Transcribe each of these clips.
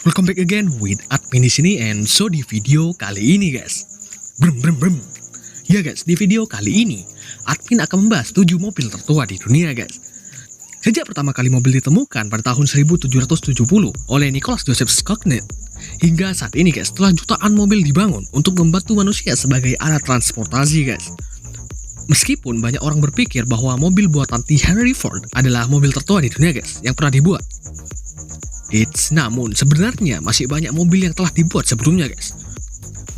welcome back again with admin di sini. And so di video kali ini guys, ya guys, di video kali ini admin akan membahas 7 mobil tertua di dunia guys. Sejak pertama kali mobil ditemukan pada tahun 1770 oleh Nicholas Joseph Cockney, hingga saat ini guys, telah jutaan mobil dibangun untuk membantu manusia sebagai alat transportasi guys. Meskipun banyak orang berpikir bahwa mobil buatan T. Henry Ford adalah mobil tertua di dunia guys yang pernah dibuat, namun sebenarnya masih banyak mobil yang telah dibuat sebelumnya guys.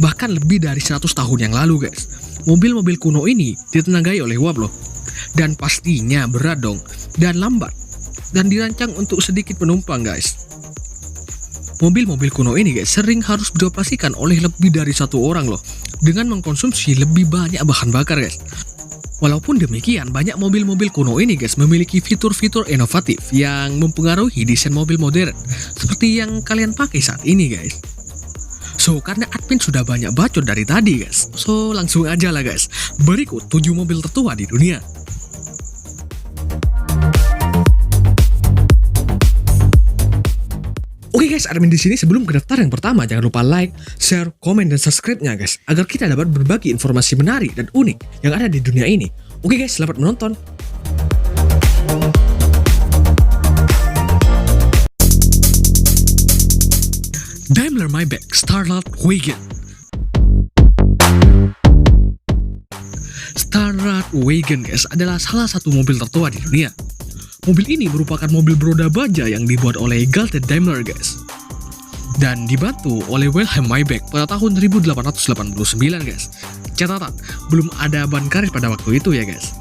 Bahkan lebih dari 100 tahun yang lalu guys. Mobil-mobil kuno ini ditenagai oleh uap loh. Dan pastinya berat dong, dan lambat, dan dirancang untuk sedikit penumpang guys. Mobil-mobil kuno ini guys sering harus dioperasikan oleh lebih dari satu orang loh, dengan mengkonsumsi lebih banyak bahan bakar guys. Walaupun demikian, banyak mobil-mobil kuno ini guys memiliki fitur-fitur inovatif yang mempengaruhi desain mobil modern seperti yang kalian pakai saat ini guys. So, karena admin sudah banyak bacot dari tadi guys, so langsung aja lah guys. Berikut 7 mobil tertua di dunia. Oke guys, admin di sini sebelum ke daftar yang pertama, jangan lupa like, share, komen, dan subscribe-nya guys, agar kita dapat berbagi informasi menarik dan unik yang ada di dunia ini. Oke guys, selamat menonton. Daimler Maybach Starlight Wagon. Starlight Wagon guys adalah salah satu mobil tertua di dunia. Mobil ini merupakan mobil beroda baja yang dibuat oleh Galt Daimler guys, dan dibantu oleh Wilhelm Maybach pada tahun 1889 guys. Catatan, belum ada ban karet pada waktu itu ya guys.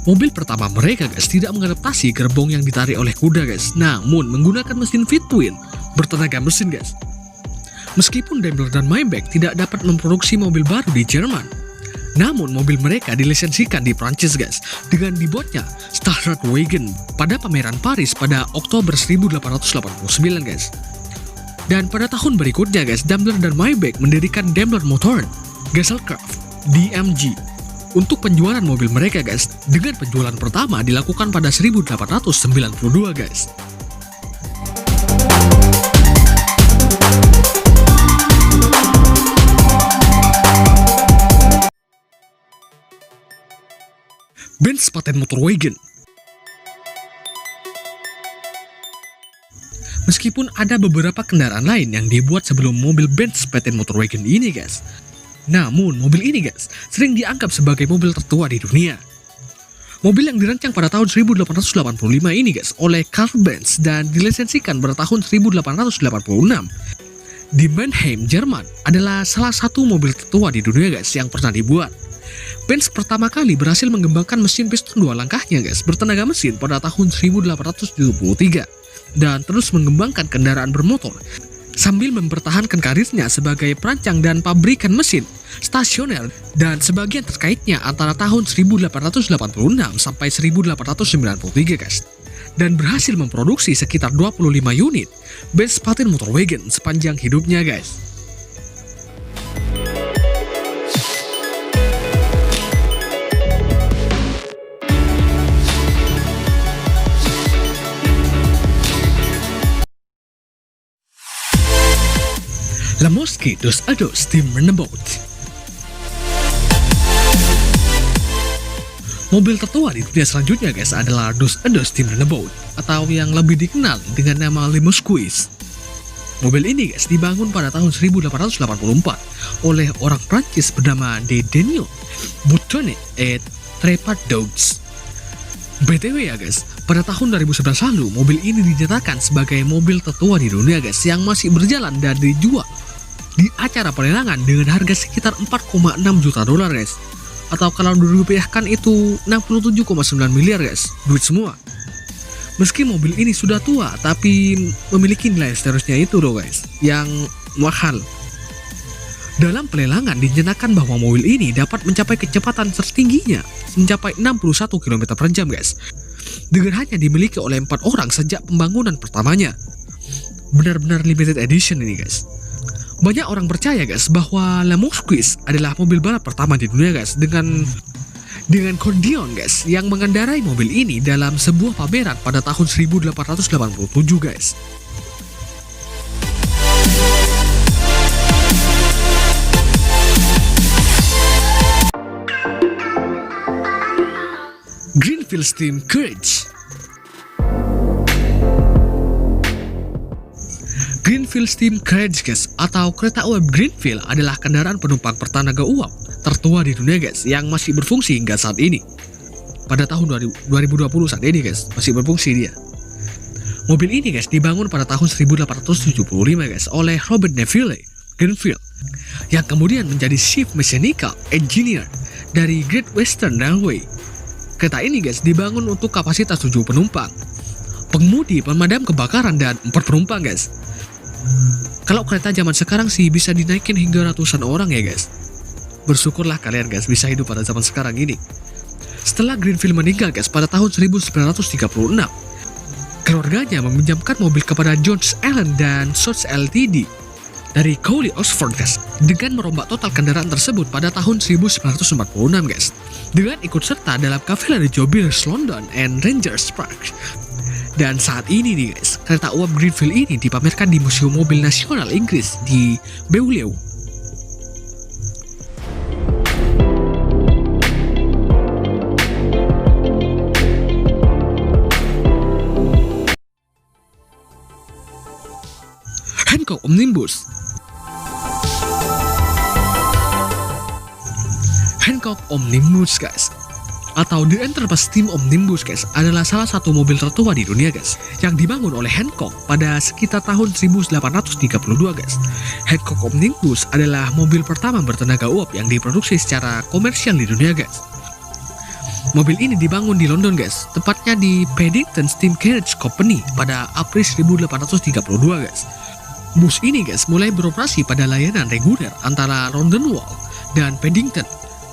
Mobil pertama mereka guys tidak mengadaptasi gerbong yang ditarik oleh kuda guys, namun menggunakan mesin V-twin bertenaga mesin guys. Meskipun Daimler dan Maybach tidak dapat memproduksi mobil baru di Jerman, namun mobil mereka dilisensikan di Prancis guys, dengan dibuatnya Starlight Wagon pada pameran Paris pada Oktober 1889 guys. Dan pada tahun berikutnya guys, Daimler dan Maybach mendirikan Daimler Motoren Gesellschaft DMG untuk penjualan mobil mereka guys, dengan penjualan pertama dilakukan pada 1892 guys. Benz Patent Motor Wagon. Meskipun ada beberapa kendaraan lain yang dibuat sebelum mobil Benz Patent Motor Wagon ini guys, namun mobil ini guys sering dianggap sebagai mobil tertua di dunia. Mobil yang dirancang pada tahun 1885 ini guys oleh Karl Benz dan dilisensikan pada tahun 1886 di Mannheim, Jerman, adalah salah satu mobil tertua di dunia guys yang pernah dibuat. Benz pertama kali berhasil mengembangkan mesin piston 2 langkahnya guys bertenaga mesin pada tahun 1873 dan terus mengembangkan kendaraan bermotor sambil mempertahankan karirnya sebagai perancang dan pabrikan mesin stasioner dan sebagian terkaitnya antara tahun 1886 sampai 1893 guys, dan berhasil memproduksi sekitar 25 unit Benz Patent Motor Wagon sepanjang hidupnya guys. Lamborghini Dos Ados Steam Runabout. Mobil tertua di dunia selanjutnya guys adalah Dos Ados Steam Runabout, atau yang lebih dikenal dengan nama Lamborghini. Mobil ini guys dibangun pada tahun 1884 oleh orang Prancis bernama Denis Boutonnet et Trepadouts. BTW ya guys, pada tahun 2011 lalu mobil ini dinyatakan sebagai mobil tertua di dunia guys yang masih berjalan dan dijual di acara pelelangan dengan harga sekitar 4,6 juta dolar guys, atau kalau dirupiahkan itu 67,9 miliar guys, duit semua. Meski mobil ini sudah tua, tapi memiliki nilai seterusnya itu loh guys, yang mahal. Dalam pelelangan dinyatakan bahwa mobil ini dapat mencapai kecepatan tertingginya mencapai 61 km per jam guys, dengan hanya dimiliki oleh 4 orang sejak pembangunan pertamanya. Benar-benar limited edition ini guys. Banyak orang percaya guys bahwa Lamborghini adalah mobil balap pertama di dunia guys, dengan Cordion guys yang mengendarai mobil ini dalam sebuah pameran pada tahun 1887 guys. Greenfield Steam Carriage. Greenfield Steam Carriage guys, atau kereta uap Greenfield adalah kendaraan penumpang bertenaga uap tertua di dunia guys, yang masih berfungsi hingga saat ini. Pada tahun 2020 saat ini guys, masih berfungsi dia. Mobil ini guys dibangun pada tahun 1875 guys oleh Robert Neville Greenfield, yang kemudian menjadi Chief Mechanical Engineer dari Great Western Railway. Kereta ini guys dibangun untuk kapasitas 7 penumpang, pengemudi, pemadam kebakaran, dan 4 penumpang guys. Kalau kereta zaman sekarang sih bisa dinaikin hingga ratusan orang ya guys. Bersyukurlah kalian guys bisa hidup pada zaman sekarang ini. Setelah Greenfield meninggal guys pada tahun 1936, keluarganya meminjamkan mobil kepada Jones Allen dan Sons Ltd dari Cowley, Oxford guys, dengan merombak total kendaraan tersebut pada tahun 1946 guys, dengan ikut serta dalam Cavalry Jobbers London and Rangers Park. Dan saat ini nih guys, kereta uap Greenfield ini dipamerkan di Museum Mobil Nasional Inggris di Beaulieu. Hancock Omnibus. Hancock Omnibus guys, atau The Enterprise Steam Omnibus guys, adalah salah satu mobil tertua di dunia guys, yang dibangun oleh Hancock pada sekitar tahun 1832 guys. Hancock Omnibus adalah mobil pertama bertenaga uap yang diproduksi secara komersial di dunia guys. Mobil ini dibangun di London guys, tepatnya di Paddington Steam Carriage Company pada April 1832 guys. Bus ini guys mulai beroperasi pada layanan reguler antara London Wall dan Paddington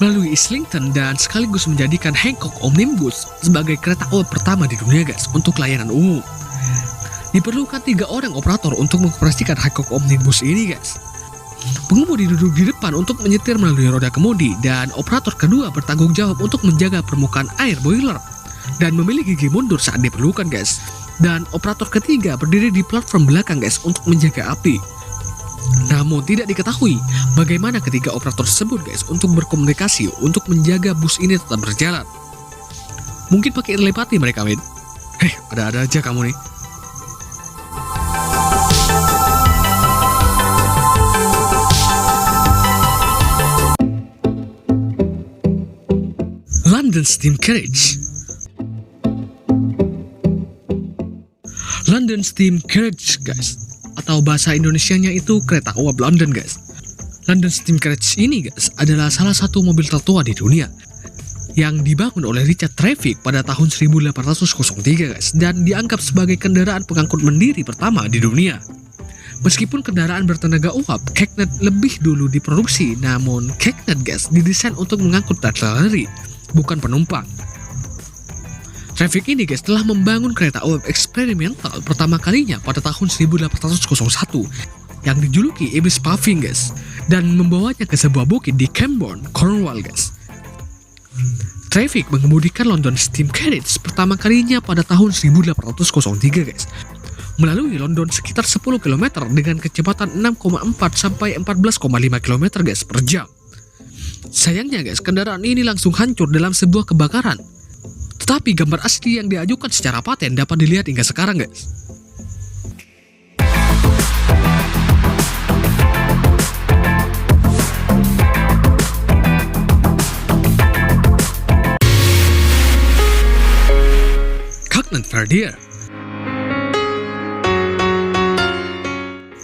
melalui Islington, dan sekaligus menjadikan Hancock Omnibus sebagai kereta uap pertama di dunia guys untuk layanan umum. Diperlukan 3 orang operator untuk mengoperasikan Hancock Omnibus ini guys. Pengemudi duduk di depan untuk menyetir melalui roda kemudi, dan operator kedua bertanggung jawab untuk menjaga permukaan air boiler dan memilih gigi mundur saat diperlukan guys. Dan operator ketiga berdiri di platform belakang guys untuk menjaga api. Namun tidak diketahui bagaimana ketiga operator tersebut guys untuk berkomunikasi untuk menjaga bus ini tetap berjalan. Mungkin pakai telepati mereka men. Ada-ada aja kamu nih. London Steam Carriage. London Steam Carriage guys, atau bahasa Indonesianya itu kereta uap London guys. London Steam Carriage ini guys adalah salah satu mobil tertua di dunia yang dibangun oleh Richard Trevithick pada tahun 1803 guys, dan dianggap sebagai kendaraan pengangkut mandiri pertama di dunia. Meskipun kendaraan bertenaga uap Cacknet lebih dulu diproduksi, namun Cacknet guys didesain untuk mengangkut artileri, bukan penumpang. Trevithick ini guys telah membangun kereta uap eksperimental pertama kalinya pada tahun 1801 yang dijuluki Ibis Puffing guys, dan membawanya ke sebuah bukit di Camborne, Cornwall guys. Trevithick mengemudikan London Steam Carriage pertama kalinya pada tahun 1803 guys, melalui London sekitar 10 km dengan kecepatan 6,4 sampai 14,5 km guys per jam. Sayangnya guys, kendaraan ini langsung hancur dalam sebuah kebakaran. Tetapi gambar asli yang diajukan secara paten dapat dilihat hingga sekarang guys. Cacknet Verdier.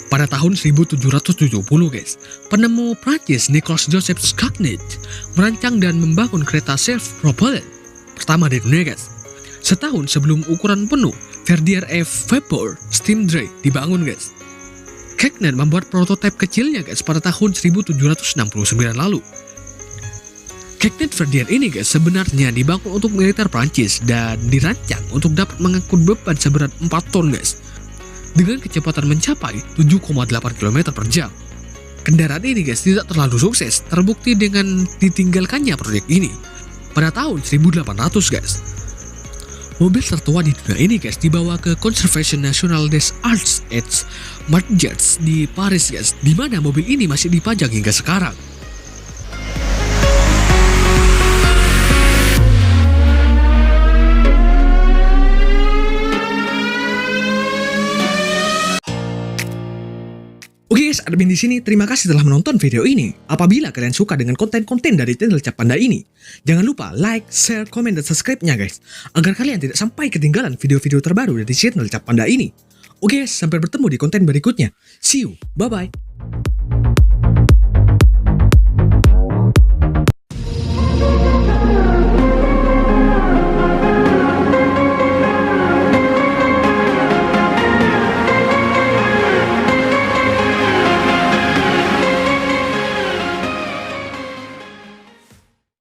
Pada tahun 1770 guys, penemu Prancis Nicolas Joseph Cacknet merancang dan membangun kereta self-propelled pertama di dunia guys. Setahun sebelum ukuran penuh Verdier F. Vapor Steam Dray dibangun guys. Cacknet membuat prototipe kecilnya guys pada tahun 1769 lalu. Cacknet Verdier ini guys sebenarnya dibangun untuk militer Prancis dan dirancang untuk dapat mengangkut beban seberat 4 ton guys, dengan kecepatan mencapai 7,8 km per jam. Kendaraan ini guys tidak terlalu sukses, terbukti dengan ditinggalkannya proyek ini pada tahun 1800 guys. Mobil tertua di dunia ini guys dibawa ke Conservation National des Arts et Martyrs di Paris guys, di mana mobil ini masih dipajang hingga sekarang. guys, admin di sini terima kasih telah menonton video ini. Apabila kalian suka dengan konten-konten dari channel Cap Panda ini, jangan lupa like, share, komen, dan subscribe-nya guys, agar kalian tidak sampai ketinggalan video-video terbaru dari channel Cap Panda ini. Oke, sampai bertemu di konten berikutnya. See you, bye-bye.